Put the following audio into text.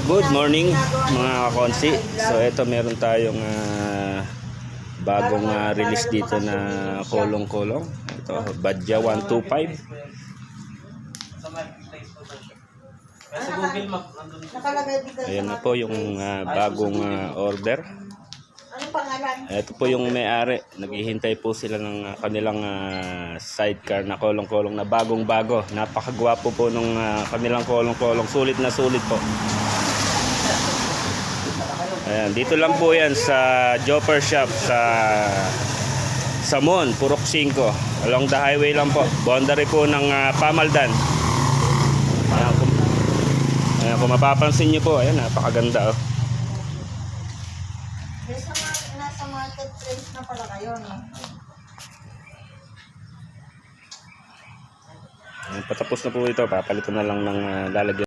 Good morning mga kakonsi. So ito meron tayong bagong release dito na kulong-kulong. Ito Badja 125. Ayan na po yung bagong order. Anong pangalan? Ito po yung may-ari. Naghihintay po sila ng kanilang sidecar na kolong-kolong na bagong-bago. Napakagwapo po nung kanilang kolong-kolong. Sulit na sulit po. Ayan, dito lang po yan sa Jopper Shop sa Samon, Purok 5. Along the highway lang po. Boundary po ng Pamaldan. Ayan, kung mapapansin nyo po, ayan, napakaganda. Oh. Nasa marketplace na pala kayo, no? Patapos na po ito. Papalitan na lang ng lalagyan.